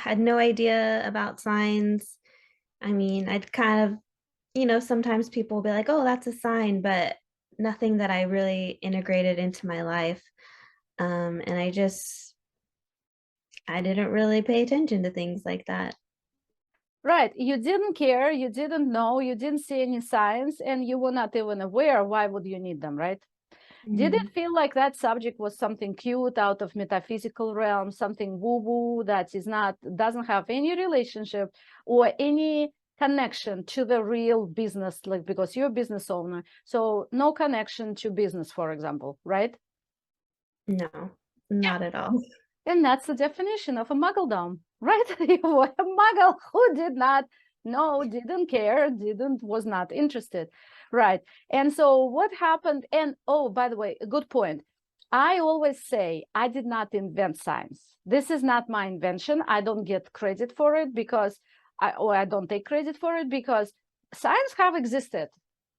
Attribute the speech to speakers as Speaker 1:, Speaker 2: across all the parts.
Speaker 1: had no idea about signs. I mean, I'd kind of, sometimes people will be like, oh, that's a sign, but nothing that I really integrated into my life. And I didn't really pay attention to things like that.
Speaker 2: Right. You didn't care, you didn't know, you didn't see any signs, and you were not even aware. Why would you need them, right? Did it
Speaker 1: Mhm.
Speaker 2: feel like that subject was something cute out of metaphysical realm, something woo-woo that is not, doesn't have any relationship or any connection to the real business, like because you're a business owner. So no connection to business, for example, right?
Speaker 1: No, not at all.
Speaker 2: And that's the definition of a muggledom, right? You were a muggle who did not know, didn't care, was not interested, right? And so what happened? And oh, by the way, a good point. I always say I did not invent science. This is not my invention. I don't get credit for it because I don't take credit for it because science have existed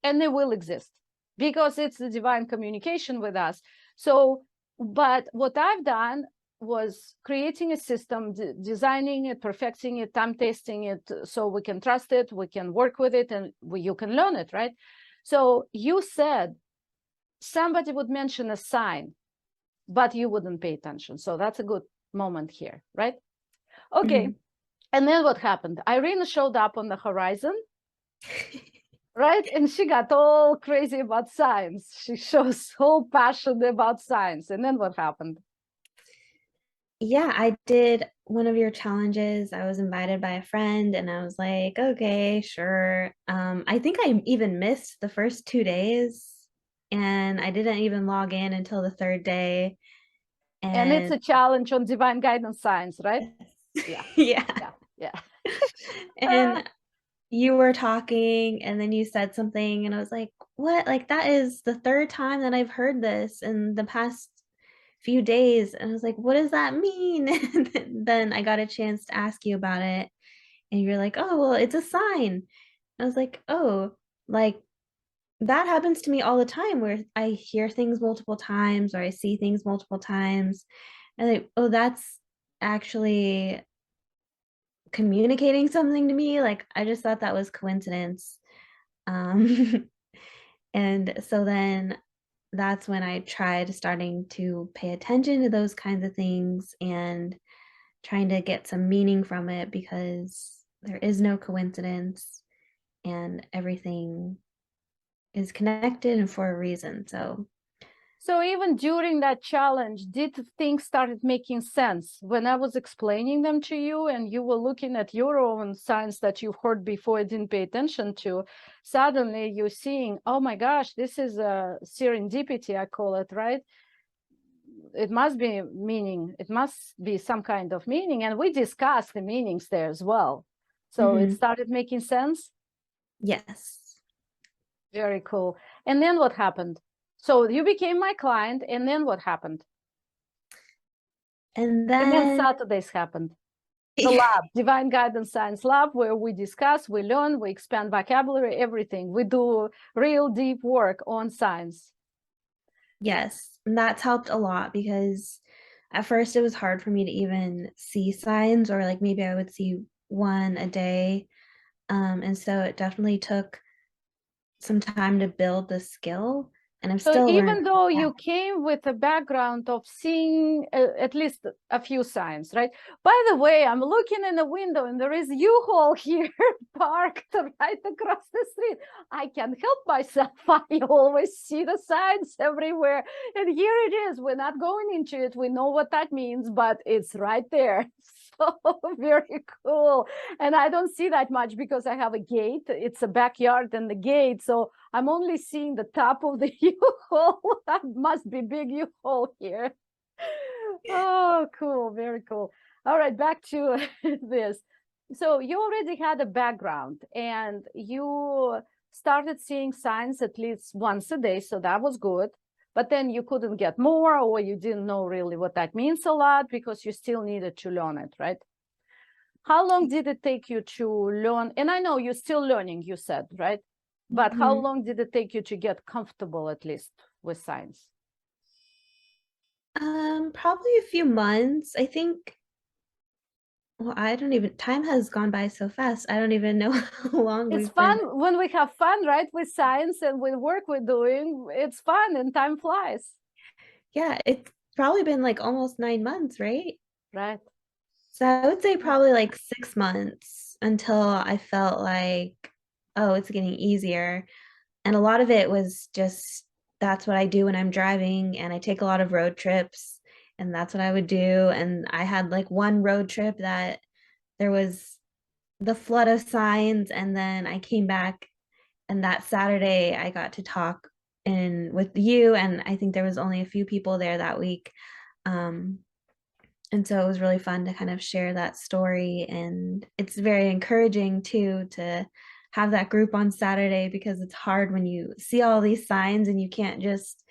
Speaker 2: and they will exist because it's the divine communication with us. So, but what I've done was creating a system, designing it, perfecting it, time testing it, so we can trust it, we can work with it, and you can learn it, right? So you said somebody would mention a sign, but you wouldn't pay attention. So that's a good moment here, right? Okay.
Speaker 1: Mhm.
Speaker 2: And then what happened? Irina showed up on the horizon, right? And she got all crazy about science. She shows whole passion about science. And then what happened?
Speaker 1: Yeah, I did one of your challenges. I was invited by a friend and I was like, okay, sure. I think I even missed the first 2 days and I didn't even log in until the third day.
Speaker 2: And it's
Speaker 1: And
Speaker 2: a challenge on divine guidance science, right? Yeah,
Speaker 1: yeah.
Speaker 2: yeah, yeah.
Speaker 1: And you were talking and then you said something and I was like, what? Like that is the third time that I've heard this in the past few days. And I was like, what does that mean? And then I got a chance to ask you about it. And you're like, oh, well, it's a sign. I was like, oh, like that happens to me all the time where I hear things multiple times or I see things multiple times. And like, oh, that's actually communicating something to me. Like I just thought that was coincidence. Um, and so then that's when I tried starting to pay attention to those kinds of things and trying to get some meaning from it because there is no coincidence and everything is connected and for a reason. So,
Speaker 2: So even during that challenge, did things started making sense when I was explaining them to you and you were looking at your own signs that you heard before and didn't pay attention to? Suddenly you're seeing, oh my gosh, this is a serendipity, I call it, right? It must be meaning, it must be some kind of meaning. And we discussed the meanings there as well. So it
Speaker 1: mhm,
Speaker 2: started making sense.
Speaker 1: yes.
Speaker 2: Very cool. And then what happened? So you became my client, and then what happened?
Speaker 1: And
Speaker 2: And then
Speaker 1: then,
Speaker 2: Saturdays happened. The lab, Divine Guidance Science Lab, where we discuss, we learn, we expand vocabulary, everything. We do real deep work on science.
Speaker 1: yes, and that's helped a lot because at first it was hard for me to even see signs or like maybe I would see one a day. And so it definitely took some time to build the skill and I'm
Speaker 2: So
Speaker 1: still learning.
Speaker 2: even though you came with a background of seeing at least a few signs, right? By the way, I'm looking in the window and there is U-Haul here parked right across the street. I can't help myself. I always see the signs everywhere. And here it is. We're not going into it. We know what that means, but it's right there. So very cool. And I don't see that much because I have a gate. It's a backyard and the gate. So I'm only seeing the top of the U-Haul. That must be big U-Haul here. Oh, cool. Very cool. All right, back to this. So you already had a background and you started seeing signs at least once a day. So that was good. But then you couldn't get more, or you didn't know really what that means a lot because you still needed to learn it, right? How long did it take you to learn? And I know you're still learning, you said, right? But how
Speaker 1: Mhm.
Speaker 2: long did it take you to get comfortable, at least, with science?
Speaker 1: Probably a few months. I think Well, I don't even time has gone by so fast. I don't even know how long
Speaker 2: It's
Speaker 1: we've been.
Speaker 2: fun when we have fun, right? With science and with work we're doing. It's fun and time flies,
Speaker 1: Yeah, it's probably been like almost 9 months, right?
Speaker 2: right?
Speaker 1: So I would say probably like 6 months until I felt like, oh, it's getting easier. And a lot of it was just that's what I do when I'm driving, and I take a lot of road trips, and that's what I would do. And I had like one road trip that there was the flood of signs, and then I came back, and that Saturday I got to talk in with you, and I think there was only a few people there that week. Um, and so it was really fun to kind of share that story. And it's very encouraging too to have that group on Saturday, because it's hard when you see all these signs and you can't just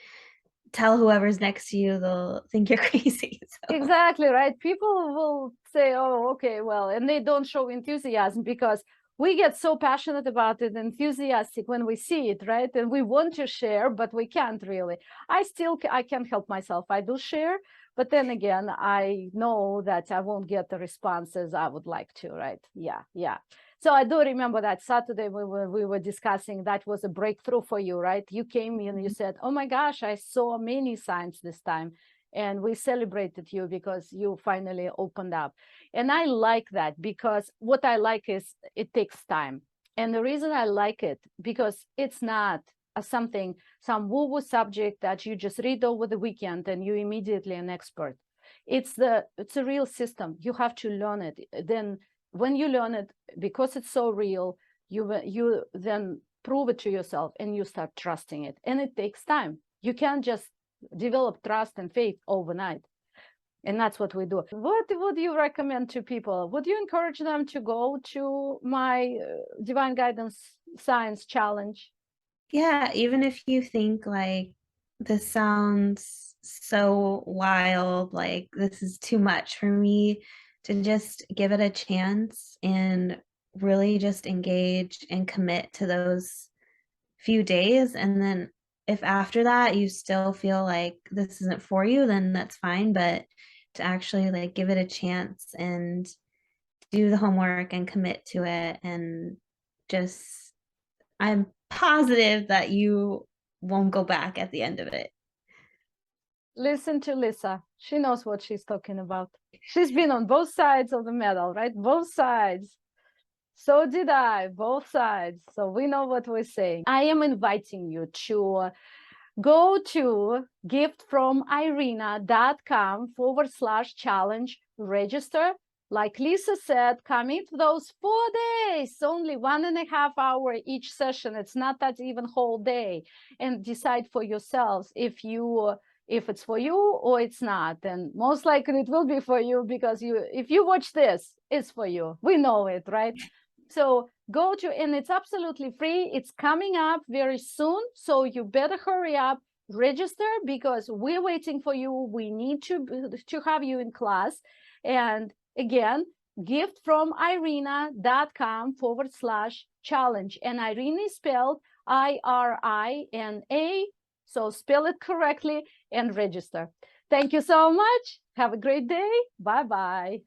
Speaker 1: tell whoever's next to you, they'll think you're crazy. So
Speaker 2: Exactly, right? People will say, oh, okay, well, and they don't show enthusiasm because we get so passionate about it, enthusiastic when we see it, right? And we want to share, but we can't really. I can't help myself. I do share, but then again, I know that I won't get the responses I would like to, right? Yeah, yeah. So I do remember that Saturday we were discussing, that was a breakthrough for you, right? You came in and you said, oh my gosh, I saw many signs this time. And we celebrated you because you finally opened up. And I like that, because what I like is it takes time. And the reason I like it, because it's not some woo-woo subject that you just read over the weekend and you immediately an expert. It's a real system. You have to learn it. Then when you learn it, because it's so real, you then prove it to yourself and you start trusting it. And it takes time. You can't just develop trust and faith overnight. And that's what we do. What would you recommend to people? Would you encourage them to go to my Divine Guidance Science Challenge?
Speaker 1: yeah, even if you think like this sounds so wild, like this is too much for me, to just give it a chance and really just engage and commit to those few days. And then if after that you still feel like this isn't for you, then that's fine. But to actually like give it a chance and do the homework and commit to it, and just, I'm positive that you won't go back at the end of it.
Speaker 2: Listen to Lisa. She knows what she's talking about. She's been on both sides of the medal, right? Both sides. So did I, both sides. So we know what we're saying. I am inviting you to go to giftfromirina.com/challenge, register. Like Lisa said, commit those 4 days, only 1.5 hours each session. It's not that even whole day, and decide for yourselves if it's for you or it's not. And most likely it will be for you, because if you watch this, it's for you. We know it, right? So go to, and it's absolutely free. It's coming up very soon. So you better hurry up, register, because we're waiting for you. We need to have you in class. And again, giftfromirina.com/challenge. And Irina is spelled IRINA. So spell it correctly and register. Thank you so much. Have a great day. Bye-bye.